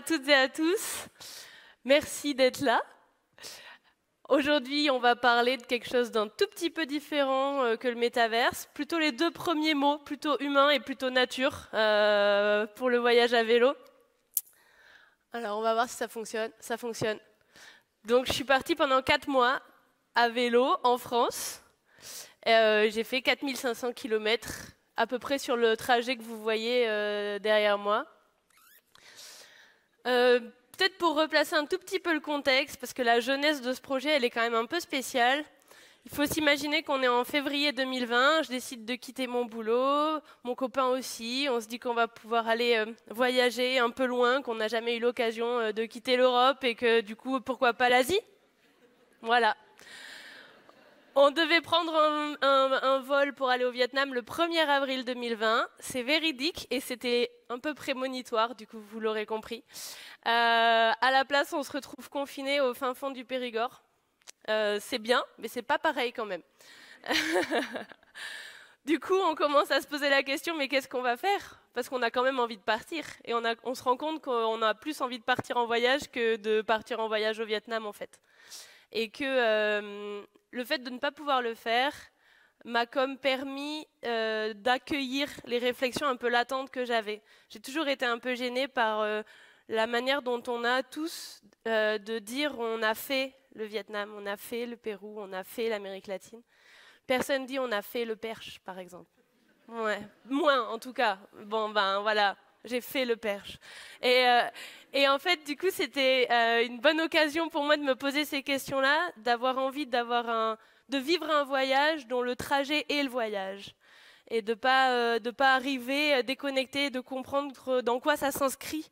toutes et à tous. Merci d'être là. Aujourd'hui, on va parler de quelque chose d'un tout petit peu différent que le métaverse. Plutôt les deux premiers mots, plutôt humain et plutôt nature, pour le voyage à vélo. Alors, on va voir si ça fonctionne. Ça fonctionne. Donc, je suis partie pendant 4 mois à vélo en France. J'ai fait 4500 km, à peu près sur le trajet que vous voyez derrière moi. Peut-être pour replacer un tout petit peu le contexte, parce que la jeunesse de ce projet, elle est quand même un peu spéciale. Il faut s'imaginer qu'on est en février 2020, je décide de quitter mon boulot, mon copain aussi, on se dit qu'on va pouvoir aller voyager un peu loin, qu'on n'a jamais eu l'occasion de quitter l'Europe et que du coup, pourquoi pas l'Asie? Voilà. On devait prendre un vol pour aller au Vietnam le 1er avril 2020. C'est véridique et c'était un peu prémonitoire, du coup vous l'aurez compris. À la place, on se retrouve confiné au fin fond du Périgord. C'est bien, mais c'est pas pareil quand même. Du coup, on commence à se poser la question, mais qu'est-ce qu'on va faire? Parce qu'on a quand même envie de partir. Et on se rend compte qu'on a plus envie de partir en voyage que de partir en voyage au Vietnam, en fait. Et que le fait de ne pas pouvoir le faire m'a comme permis d'accueillir les réflexions un peu latentes que j'avais. J'ai toujours été un peu gênée par la manière dont on a tous de dire on a fait le Vietnam, on a fait le Pérou, on a fait l'Amérique latine. Personne dit on a fait le Perche, par exemple. Ouais, moins en tout cas. Bon ben voilà, j'ai fait le Perche. Et en fait, du coup, c'était une bonne occasion pour moi de me poser ces questions-là, d'avoir envie de vivre un voyage dont le trajet est le voyage. Et de pas arriver déconnecté, de comprendre dans quoi ça s'inscrit.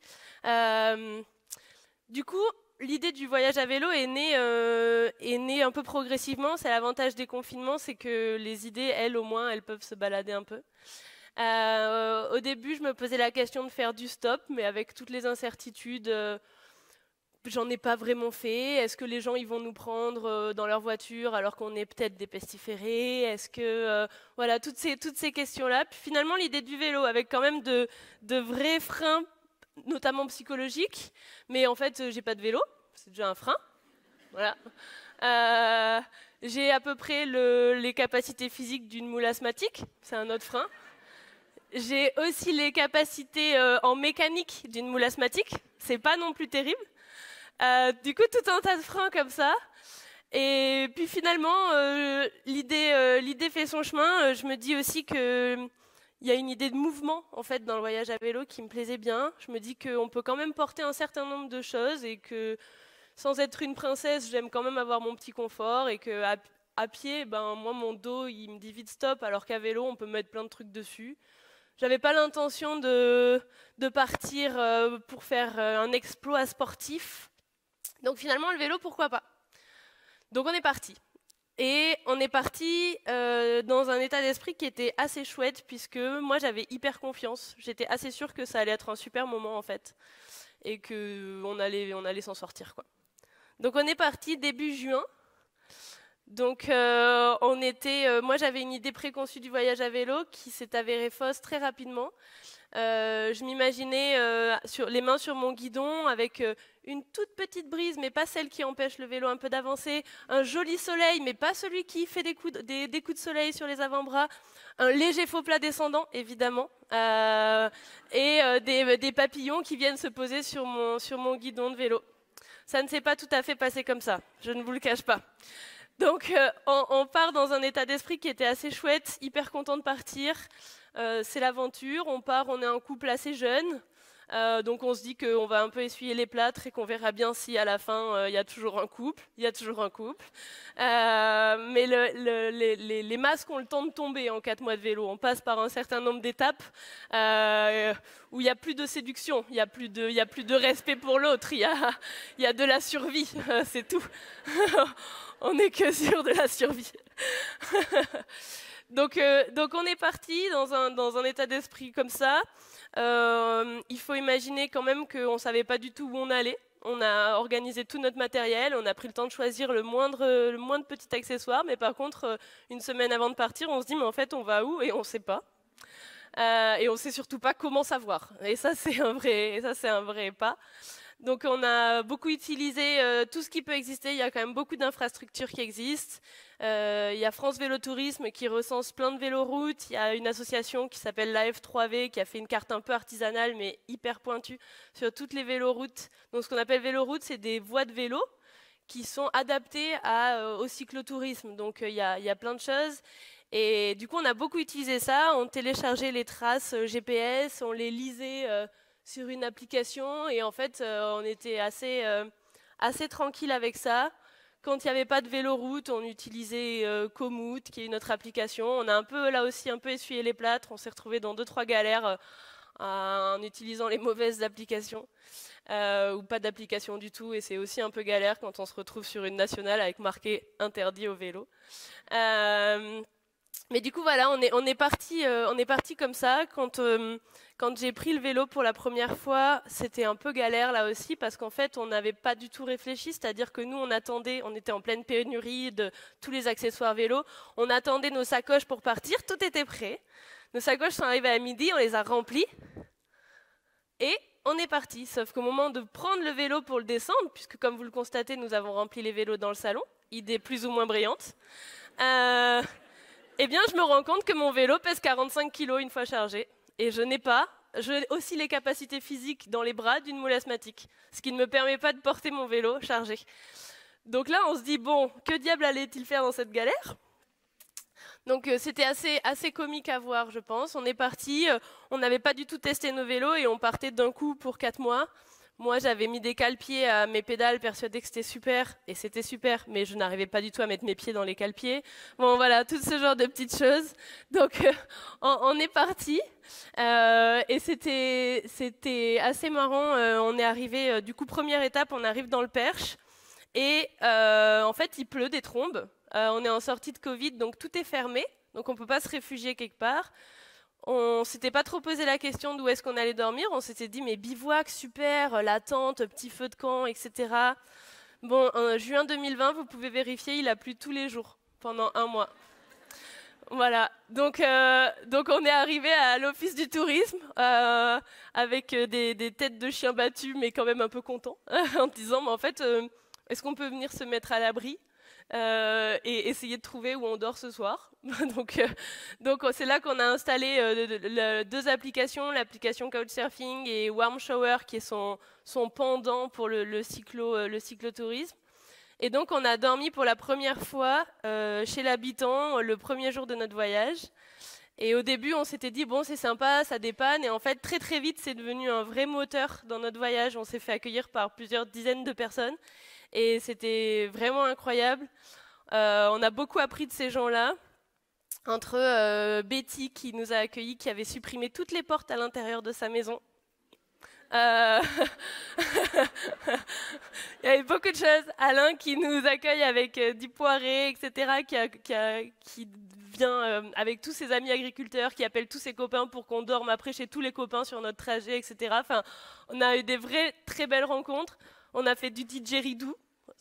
Du coup, l'idée du voyage à vélo est née un peu progressivement. C'est l'avantage des confinements, c'est que les idées, elles au moins, elles peuvent se balader un peu. Au début, je me posais la question de faire du stop, mais avec toutes les incertitudes, j'en ai pas vraiment fait. Est-ce que les gens ils vont nous prendre dans leur voiture alors qu'on est peut-être des pestiférés? Est-ce que voilà toutes ces questions-là. Puis finalement, l'idée du vélo, avec quand même de vrais freins, notamment psychologiques. Mais en fait, j'ai pas de vélo, c'est déjà un frein. Voilà. J'ai à peu près les capacités physiques d'une moule asthmatique, c'est un autre frein. J'ai aussi les capacités en mécanique d'une moule asthmatique, c'est pas non plus terrible. Du coup, tout un tas de freins comme ça. Et puis finalement, l'idée fait son chemin. Je me dis aussi qu'il y a une idée de mouvement en fait dans le voyage à vélo qui me plaisait bien. Je me dis qu'on peut quand même porter un certain nombre de choses et que sans être une princesse, j'aime quand même avoir mon petit confort et que à pied, ben moi mon dos il me dit vite stop, alors qu'à vélo on peut mettre plein de trucs dessus. J'avais pas l'intention de partir pour faire un exploit sportif. Donc finalement, le vélo, pourquoi pas? Donc on est parti. Et on est parti dans un état d'esprit qui était assez chouette, puisque moi j'avais hyper confiance. J'étais assez sûre que ça allait être un super moment en fait. Et qu'on allait s'en sortir, quoi. Donc on est parti début juin. Donc moi j'avais une idée préconçue du voyage à vélo qui s'est avérée fausse très rapidement. Je m'imaginais les mains sur mon guidon avec une toute petite brise, mais pas celle qui empêche le vélo un peu d'avancer, un joli soleil, mais pas celui qui fait des coups de soleil sur les avant-bras, un léger faux plat descendant, évidemment, et des papillons qui viennent se poser sur mon guidon de vélo. Ça ne s'est pas tout à fait passé comme ça, je ne vous le cache pas. Donc on part dans un état d'esprit qui était assez chouette, hyper content de partir. C'est l'aventure, on part, on est un couple assez jeune. Donc on se dit qu'on va un peu essuyer les plâtres et qu'on verra bien si à la fin il y a toujours un couple. Il y a toujours un couple. Mais les masques ont le temps de tomber en 4 mois de vélo. On passe par un certain nombre d'étapes où il n'y a plus de séduction, il n'y a plus de respect pour l'autre, il y a de la survie, c'est tout. On n'est que sur de la survie. Donc on est parti dans un état d'esprit comme ça. Il faut imaginer quand même qu'on ne savait pas du tout où on allait. On a organisé tout notre matériel, on a pris le temps de choisir le moindre petit accessoire, mais par contre, une semaine avant de partir, on se dit mais en fait on va où? Et on ne sait pas. et on ne sait surtout pas comment savoir. Et ça, c'est un vrai pas. Donc on a beaucoup utilisé tout ce qui peut exister, il y a quand même beaucoup d'infrastructures qui existent. Il y a France Vélo Tourisme qui recense plein de véloroutes, il y a une association qui s'appelle l'AF3V qui a fait une carte un peu artisanale mais hyper pointue sur toutes les véloroutes. Donc ce qu'on appelle véloroutes, c'est des voies de vélo qui sont adaptées au cyclotourisme. Donc il y a plein de choses. Et du coup on a beaucoup utilisé ça, on téléchargeait les traces GPS, on les lisait sur une application et en fait on était assez tranquille avec ça. Quand il n'y avait pas de véloroute, on utilisait Komoot qui est une autre application. On a là aussi un peu essuyé les plâtres, on s'est retrouvé dans 2-3 galères en utilisant les mauvaises applications ou pas d'application du tout et c'est aussi un peu galère quand on se retrouve sur une nationale avec marqué interdit au vélo. Mais du coup voilà, on est parti comme ça. Quand j'ai pris le vélo pour la première fois, c'était un peu galère là aussi parce qu'en fait on n'avait pas du tout réfléchi, c'est-à-dire que nous on était en pleine pénurie de tous les accessoires vélo, on attendait nos sacoches pour partir, tout était prêt. Nos sacoches sont arrivées à midi, on les a remplies et on est parti. Sauf qu'au moment de prendre le vélo pour le descendre, puisque comme vous le constatez, nous avons rempli les vélos dans le salon, idée plus ou moins brillante. Eh bien, je me rends compte que mon vélo pèse 45 kg une fois chargé. Et j'ai aussi les capacités physiques dans les bras d'une moule asthmatique, ce qui ne me permet pas de porter mon vélo chargé. Donc là, on se dit, bon, que diable allait-il faire dans cette galère ? Donc c'était assez comique à voir, je pense. On est parti, on n'avait pas du tout testé nos vélos et on partait d'un coup pour 4 mois. Moi, j'avais mis des cale-pieds à mes pédales, persuadée que c'était super, et c'était super, mais je n'arrivais pas du tout à mettre mes pieds dans les cale-pieds. Bon, voilà, tout ce genre de petites choses. Donc, on est parti, et c'était assez marrant. On est arrivé, du coup, première étape, on arrive dans le Perche, et en fait, il pleut des trombes. On est en sortie de Covid, donc tout est fermé, donc on ne peut pas se réfugier quelque part. On ne s'était pas trop posé la question d'où est-ce qu'on allait dormir. On s'était dit, mais bivouac, super, la tente, petit feu de camp, etc. Bon, en juin 2020, vous pouvez vérifier, il a plu tous les jours pendant 1 mois. Voilà, donc on est arrivé à l'office du tourisme avec des têtes de chiens battus, mais quand même un peu contents, en disant, mais en fait, est-ce qu'on peut venir se mettre à l'abri et essayer de trouver où on dort ce soir. donc c'est là qu'on a installé 2 applications, l'application Couchsurfing et Warm Shower qui est son pendant pour le cyclotourisme. Et donc on a dormi pour la première fois chez l'habitant le premier jour de notre voyage. Et au début on s'était dit bon c'est sympa, ça dépanne, et en fait très très vite c'est devenu un vrai moteur dans notre voyage. On s'est fait accueillir par plusieurs dizaines de personnes. Et c'était vraiment incroyable. On a beaucoup appris de ces gens-là. Entre Betty qui nous a accueillis, qui avait supprimé toutes les portes à l'intérieur de sa maison. Il y avait beaucoup de choses. Alain qui nous accueille avec du poiré, etc. Qui vient avec tous ses amis agriculteurs, qui appelle tous ses copains pour qu'on dorme après chez tous les copains sur notre trajet, etc. Enfin, on a eu des vraies très belles rencontres. On a fait du didgeridoo,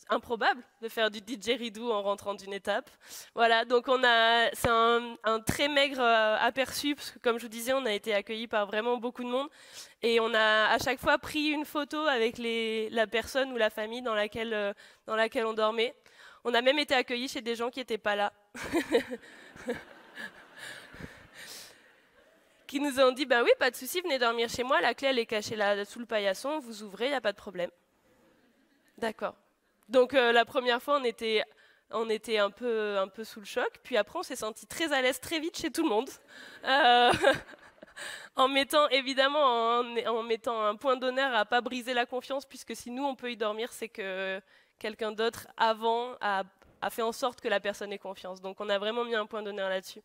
improbable de faire du didgeridoo en rentrant d'une étape. Voilà, donc c'est un très maigre aperçu, parce que comme je vous disais, on a été accueillis par vraiment beaucoup de monde, et on a à chaque fois pris une photo avec la personne ou la famille dans laquelle on dormait. On a même été accueillis chez des gens qui n'étaient pas là. Qui nous ont dit, bah oui, pas de souci, venez dormir chez moi, la clé elle est cachée là sous le paillasson, vous ouvrez, il n'y a pas de problème. D'accord. Donc la première fois, on était un peu sous le choc. Puis après, on s'est senti très à l'aise très vite chez tout le monde. En mettant un point d'honneur à pas briser la confiance, puisque si nous on peut y dormir, c'est que quelqu'un d'autre avant a fait en sorte que la personne ait confiance. Donc on a vraiment mis un point d'honneur là-dessus.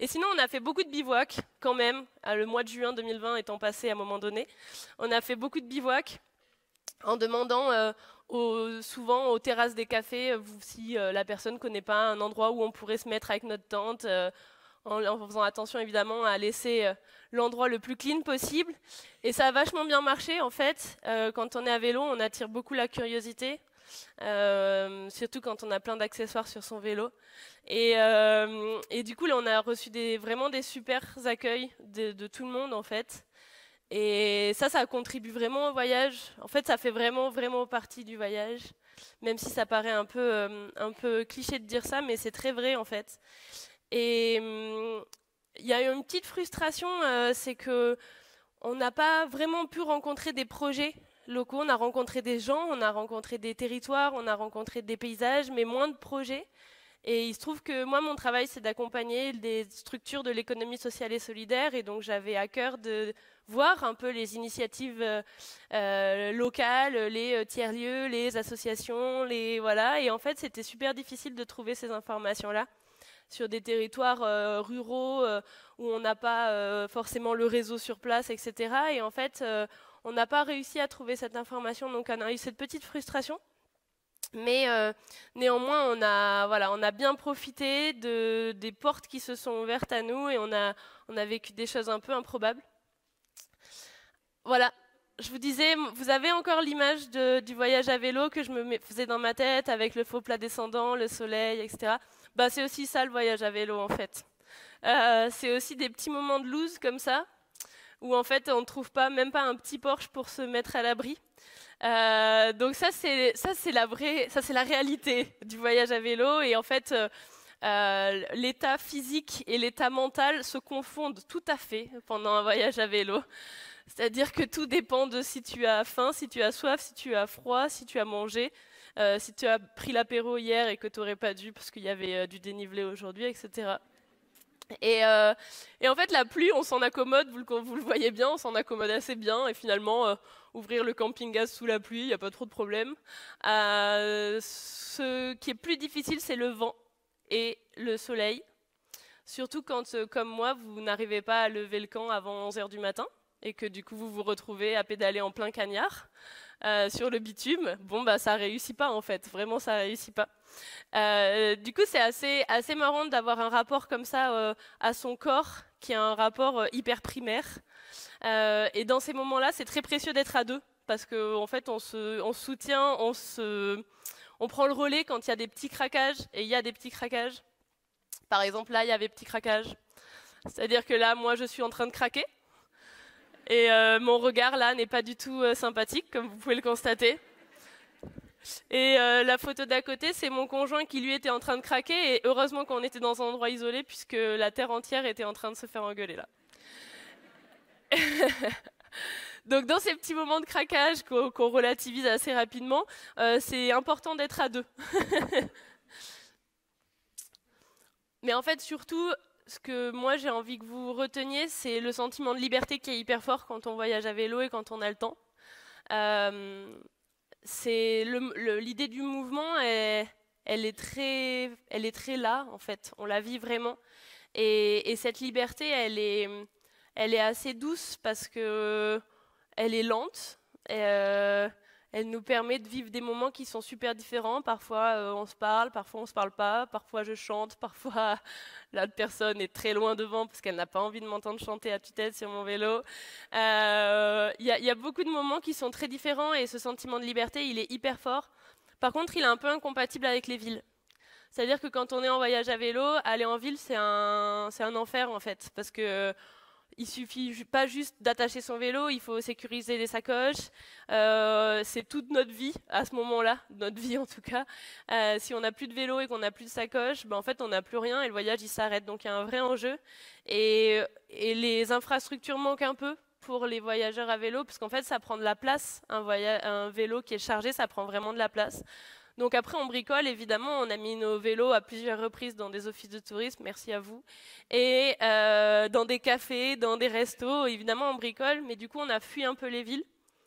Et sinon, on a fait beaucoup de bivouac quand même. Le mois de juin 2020 étant passé à un moment donné, on a fait beaucoup de bivouac en demandant souvent aux terrasses des cafés si la personne ne connaît pas un endroit où on pourrait se mettre avec notre tente, en faisant attention évidemment à laisser l'endroit le plus clean possible. Et ça a vachement bien marché en fait. Quand on est à vélo, on attire beaucoup la curiosité. surtout quand on a plein d'accessoires sur son vélo. Et du coup, là, on a reçu vraiment des super accueils de tout le monde, en fait. Et ça contribue vraiment au voyage. En fait, ça fait vraiment, vraiment partie du voyage. Même si ça paraît un peu cliché de dire ça, mais c'est très vrai, en fait. Et il y a une petite frustration, c'est que on n'a pas vraiment pu rencontrer des projets locaux. On a rencontré des gens, on a rencontré des territoires, on a rencontré des paysages, mais moins de projets. Et il se trouve que moi, mon travail, c'est d'accompagner des structures de l'économie sociale et solidaire. Et donc, j'avais à cœur de voir un peu les initiatives locales, les tiers-lieux, les associations, voilà. Et en fait, c'était super difficile de trouver ces informations-là sur des territoires ruraux où on n'a pas forcément le réseau sur place, etc. Et en fait, on n'a pas réussi à trouver cette information. Donc, on a eu cette petite frustration. Mais néanmoins, on a bien profité des portes qui se sont ouvertes à nous et on a vécu des choses un peu improbables. Voilà, je vous disais, vous avez encore l'image du voyage à vélo que je me faisais dans ma tête avec le faux plat descendant, le soleil, etc. Bah, c'est aussi ça le voyage à vélo en fait. C'est aussi des petits moments de loose comme ça, où en fait on ne trouve même pas un petit Porsche pour se mettre à l'abri. Donc ça c'est la réalité du voyage à vélo et en fait l'état physique et l'état mental se confondent tout à fait pendant un voyage à vélo. C'est-à-dire que tout dépend de si tu as faim, si tu as soif, si tu as froid, si tu as mangé, si tu as pris l'apéro hier et que tu n'aurais pas dû parce qu'il y avait du dénivelé aujourd'hui, etc. Et en fait, la pluie, on s'en accommode, vous le voyez bien, on s'en accommode assez bien. Et finalement, ouvrir le camping-gaz sous la pluie, il n'y a pas trop de problème. Ce qui est plus difficile, c'est le vent et le soleil. Surtout quand, comme moi, vous n'arrivez pas à lever le camp avant 11h du matin et que du coup, vous vous retrouvez à pédaler en plein cagnard sur le bitume. Bon, bah, ça réussit pas en fait. Vraiment, ça réussit pas. Du coup, c'est assez marrant d'avoir un rapport comme ça à son corps, qui est un rapport hyper primaire. Et dans ces moments-là, c'est très précieux d'être à deux, parce qu'en fait, on se soutient, on prend le relais quand il y a des petits craquages, et il y a des petits craquages. Par exemple, là, il y avait petits craquages. C'est-à-dire que là, moi, je suis en train de craquer, et mon regard, là, n'est pas du tout sympathique, comme vous pouvez le constater. Et la photo d'à côté, c'est mon conjoint qui lui était en train de craquer. Et heureusement qu'on était dans un endroit isolé puisque la terre entière était en train de se faire engueuler là. Donc dans ces petits moments de craquage qu'on relativise assez rapidement, c'est important d'être à deux. Mais en fait, surtout, ce que moi j'ai envie que vous reteniez, c'est le sentiment de liberté qui est hyper fort quand on voyage à vélo et quand on a le temps. C'est l'idée du mouvement, elle est très là en fait. On la vit vraiment. Et cette liberté, elle est assez douce parce que elle est lente. Elle nous permet de vivre des moments qui sont super différents. Parfois, on se parle, parfois on se parle pas. Parfois, je chante, parfois l'autre personne est très loin devant parce qu'elle n'a pas envie de m'entendre chanter à tue-tête sur mon vélo. Il y a beaucoup de moments qui sont très différents et ce sentiment de liberté, il est hyper fort. Par contre, il est un peu incompatible avec les villes. C'est-à-dire que quand on est en voyage à vélo, aller en ville, c'est un enfer en fait, parce que il suffit pas juste d'attacher son vélo, il faut sécuriser les sacoches. C'est toute notre vie à ce moment-là, notre vie en tout cas. Si on n'a plus de vélo et qu'on n'a plus de sacoche, ben en fait on n'a plus rien et le voyage il s'arrête. Donc il y a un vrai enjeu. Et les infrastructures manquent un peu pour les voyageurs à vélo, parce qu'en fait ça prend de la place. Un vélo qui est chargé, ça prend vraiment de la place. Donc après, on bricole, évidemment, on a mis nos vélos à plusieurs reprises dans des offices de tourisme, merci à vous, et dans des cafés, dans des restos, évidemment, on bricole, mais du coup, on a fui un peu les villes.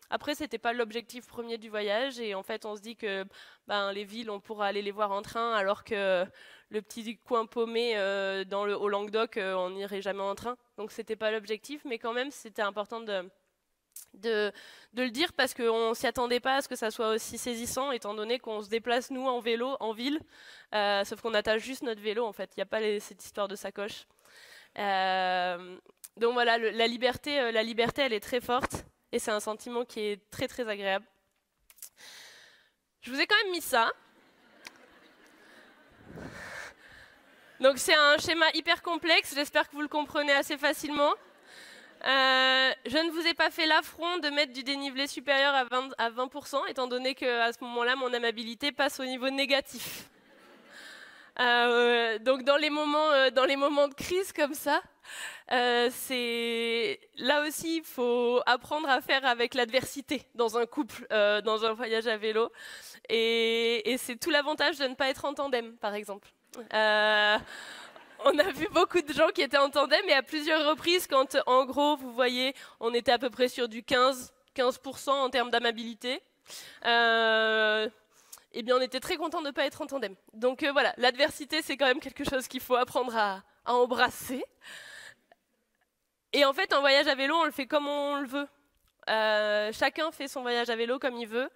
Après, c'était pas l'objectif premier du voyage, et en fait, on se dit que les villes, on pourra aller les voir en train, alors que le petit coin paumé au Languedoc, on n'irait jamais en train. Donc, c'était pas l'objectif, mais quand même, c'était important de le dire parce qu'on ne s'y attendait pas à ce que ça soit aussi saisissant étant donné qu'on se déplace nous en vélo en ville sauf qu'on attache juste notre vélo en fait, il n'y a pas cette histoire de sacoche. Donc voilà, la liberté elle est très forte et c'est un sentiment qui est très très agréable. Je vous ai quand même mis ça. Donc c'est un schéma hyper complexe, j'espère que vous le comprenez assez facilement. Je ne vous ai pas fait l'affront de mettre du dénivelé supérieur à 20%, étant donné qu'à ce moment-là, mon aimabilité passe au niveau négatif. Donc dans les moments de crise comme ça, là aussi, il faut apprendre à faire avec l'adversité dans un couple, dans un voyage à vélo. Et c'est tout l'avantage de ne pas être en tandem, par exemple. On a vu beaucoup de gens qui étaient en tandem et à plusieurs reprises, quand en gros, vous voyez, on était à peu près sur du 15% en termes d'amabilité. Eh bien, on était très contents de ne pas être en tandem. Donc voilà, l'adversité, c'est quand même quelque chose qu'il faut apprendre à embrasser. Et en fait, un voyage à vélo, on le fait comme on le veut. Chacun fait son voyage à vélo comme il veut.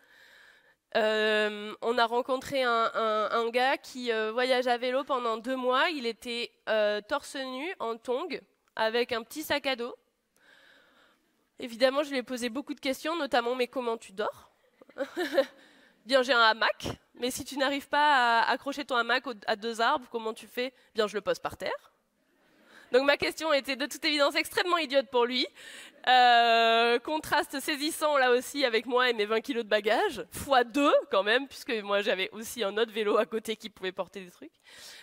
On a rencontré un gars qui voyage à vélo pendant 2 mois. Il était torse nu, en tongs, avec un petit sac à dos. Évidemment, je lui ai posé beaucoup de questions, notamment « mais comment tu dors ?» Bien, j'ai un hamac, mais si tu n'arrives pas à accrocher ton hamac à 2 arbres, comment tu fais? Bien, je le pose par terre. Donc ma question était de toute évidence extrêmement idiote pour lui. Contraste saisissant là aussi avec moi et mes 20 kilos de bagages, x2 quand même, puisque moi j'avais aussi un autre vélo à côté qui pouvait porter des trucs.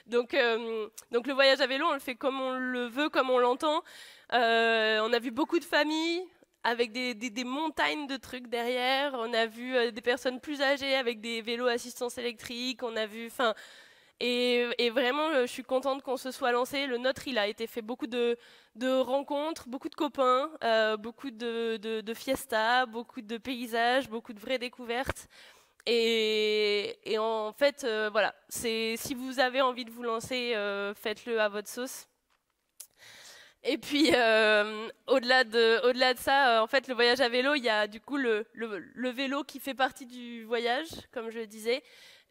Donc le voyage à vélo, on le fait comme on le veut, comme on l'entend. On a vu beaucoup de familles avec des montagnes de trucs derrière. On a vu des personnes plus âgées avec des vélos assistance électrique. On a vu, et vraiment, je suis contente qu'on se soit lancé. Le nôtre, il a été fait beaucoup de rencontres, beaucoup de copains, beaucoup de fiestas, beaucoup de paysages, beaucoup de vraies découvertes. Et en fait, voilà, si vous avez envie de vous lancer, faites-le à votre sauce. Et puis, au-delà de ça, en fait, le voyage à vélo, il y a du coup le vélo qui fait partie du voyage, comme je le disais.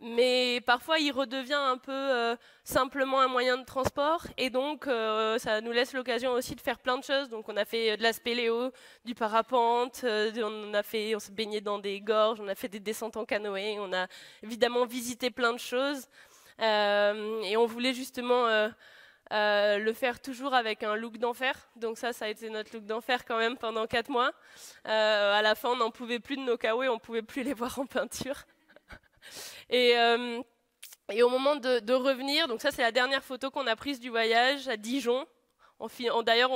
Mais parfois, il redevient un peu simplement un moyen de transport. Et donc, ça nous laisse l'occasion aussi de faire plein de choses. Donc, on a fait de la spéléo, du parapente, on s'est baigné dans des gorges, on a fait des descentes en canoë, on a évidemment visité plein de choses. Et on voulait justement le faire toujours avec un look d'enfer. Donc ça a été notre look d'enfer quand même pendant 4 mois. À la fin, on n'en pouvait plus de nos kawaii, on ne pouvait plus les voir en peinture. Et au moment de revenir, donc ça c'est la dernière photo qu'on a prise du voyage à Dijon. D'ailleurs,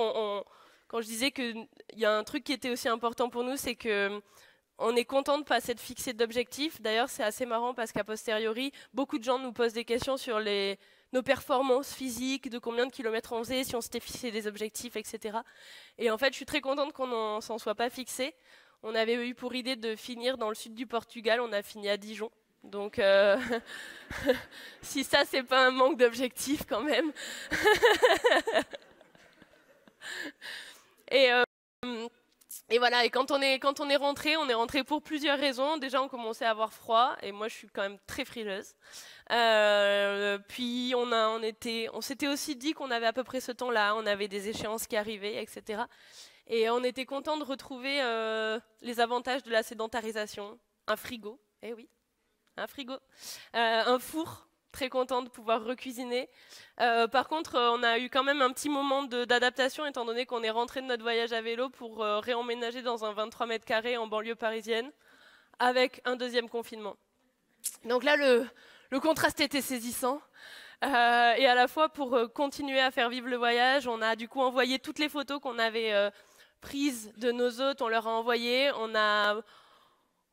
quand je disais qu'il y a un truc qui était aussi important pour nous, c'est que on est content de ne pas s'être fixé d'objectifs. D'ailleurs, c'est assez marrant parce qu'à posteriori, beaucoup de gens nous posent des questions sur nos performances physiques, de combien de kilomètres on faisait, si on s'était fixé des objectifs, etc. Et en fait, je suis très contente qu'on ne s'en soit pas fixé. On avait eu pour idée de finir dans le sud du Portugal, on a fini à Dijon. Donc, si ça, c'est pas un manque d'objectifs quand même. Et voilà, et quand on est rentré pour plusieurs raisons. Déjà, on commençait à avoir froid, et moi, je suis quand même très frileuse. Puis, on s'était aussi dit qu'on avait à peu près ce temps-là, on avait des échéances qui arrivaient, etc. Et on était content de retrouver les avantages de la sédentarisation. Un frigo, eh oui, un frigo. Un four, très content de pouvoir recuisiner. Par contre, on a eu quand même un petit moment d'adaptation, étant donné qu'on est rentré de notre voyage à vélo pour réemménager dans un 23 mètres carrés en banlieue parisienne, avec un deuxième confinement. Donc là, le contraste était saisissant. Et à la fois, pour continuer à faire vivre le voyage, on a du coup envoyé toutes les photos qu'on avait prises de nos hôtes, on leur a envoyé.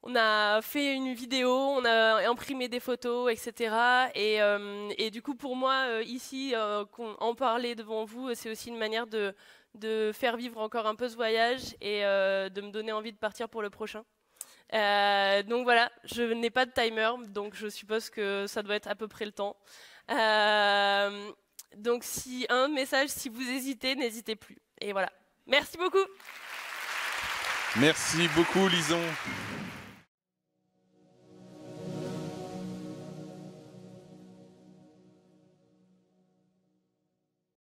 On a fait une vidéo, on a imprimé des photos, etc. Et du coup, pour moi, ici, en parler devant vous, c'est aussi une manière de faire vivre encore un peu ce voyage et de me donner envie de partir pour le prochain. Donc voilà, je n'ai pas de timer, donc je suppose que ça doit être à peu près le temps. Donc un message, si vous hésitez, n'hésitez plus. Et voilà. Merci beaucoup. Merci beaucoup, Lison.